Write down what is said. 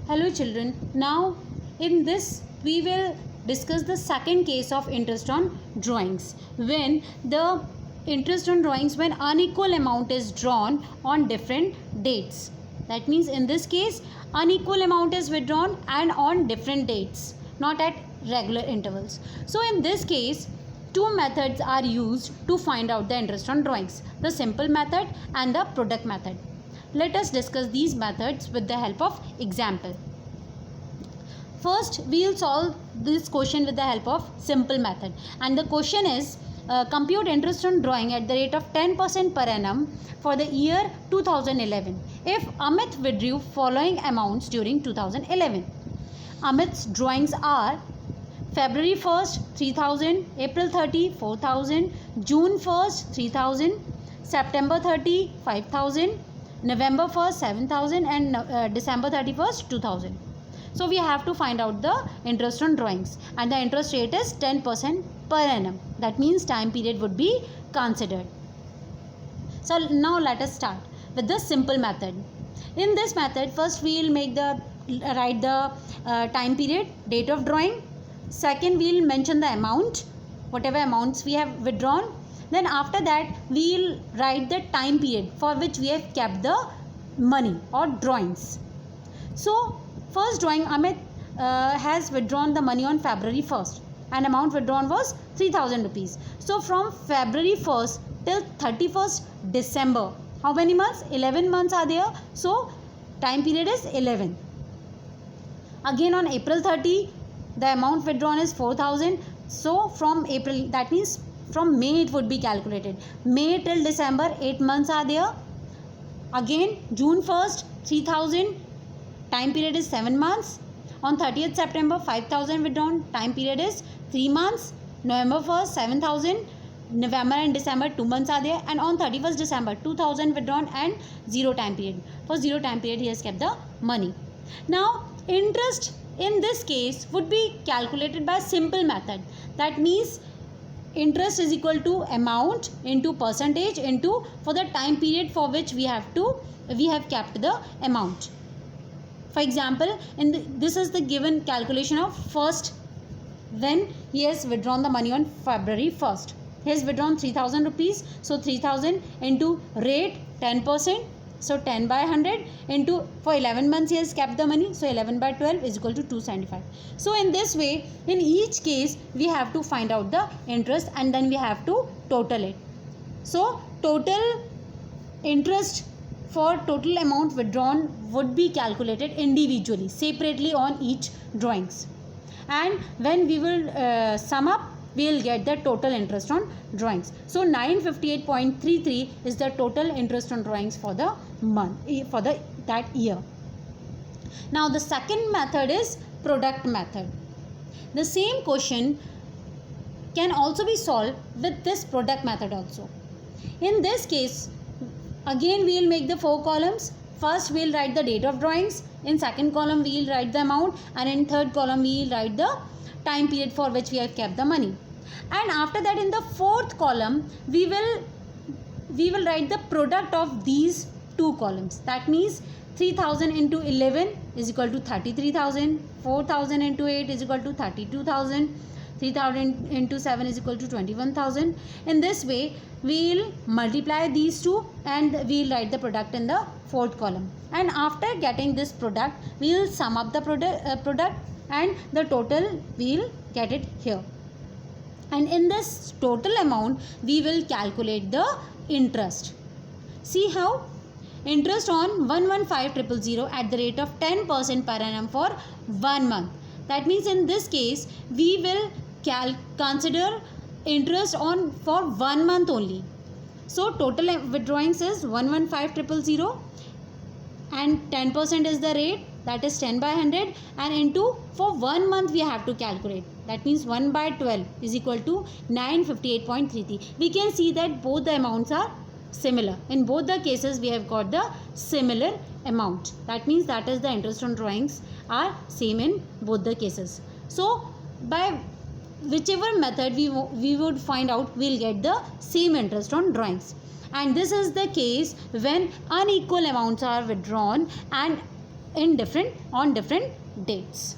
Hello children, now in this we will discuss the second case of interest on drawings. When the interest on drawings when unequal amount is drawn on different dates. That means in this case unequal amount is withdrawn and on different dates, not at regular intervals. So in this case two methods are used to find out the interest on drawings, the simple method and the product method. Let us discuss these methods with the help of example. First, we will solve this question with the help of simple method. And the question is, compute interest on drawing at the rate of 10% per annum for the year 2011. If Amit withdrew following amounts during 2011. Amit's drawings are February 1st, 3000, April 30, 4000, June 1st, 3000, September 30, 5000, November 1st 7000 and December 31st 2000. So we have to find out the interest on drawings and the interest rate is 10% per annum. That means time period would be considered. So now let us start with the simple method. In this method first we will write the time period, date of drawing. Second we will mention the amount, whatever amounts we have withdrawn. Then after that we will write the time period for which we have kept the money or drawings. So first drawing, Amit has withdrawn the money on February 1st and amount withdrawn was 3000 rupees. So from February 1st till 31st December, how many months? 11 months are there. So time period is 11. Again on April 30, the amount withdrawn is 4000. So from April, that means from May it would be calculated. May till December 8 months are there. Again June 1st 3000, time period is 7 months. On 30th September 5000 withdrawn, time period is 3 months. November 1st 7000, November and December 2 months are there. And on 31st December 2000 withdrawn and 0 time period. For 0 time period he has kept the money. Now interest in this case would be calculated by simple method. That means interest is equal to amount into percentage into for the time period for which we have kept the amount. For example, this is the given calculation of first when he has withdrawn the money on February 1st. He has withdrawn 3000 rupees. So 3000 into rate 10%. So 10 by 100 into for 11 months he has kept the money. So 11 by 12 is equal to 275. So in this way, in each case we have to find out the interest and then we have to total it. So total interest for total amount withdrawn would be calculated individually, separately on each drawings. And when we will sum up, we will get the total interest on drawings. So 958.33 is the total interest on drawings for the month, for that year. Now the second method is product method. The same question can also be solved with this product method also. In this case, again we will make the 4 columns. First we will write the date of drawings. In second column we will write the amount, and in third column we will write the time period for which we have kept the money. And after that in the fourth column we will write the product of these two columns. That means 3000 into 11 is equal to 33,000, 4000 into 8 is equal to 32,000, 3000 into 7 is equal to 21,000. In this way we will multiply these two and we will write the product in the fourth column. And after getting this product we will sum up the product and the total we will get it here. And in this total amount we will calculate the interest. See how? Interest on 115,000 at the rate of 10% per annum for 1 month. That means in this case we will consider interest on for 1 month only. So total withdrawings is 115,000 and 10% is the rate, that is 10 by 100, and into for 1 month we have to calculate. That means 1 by 12 is equal to 958.33. We can see that both the amounts are similar. In both the cases we have got the similar amount. That means that is the interest on drawings are same in both the cases. So by whichever method we would find out, we will get the same interest on drawings. And this is the case when unequal amounts are withdrawn and in different on different dates.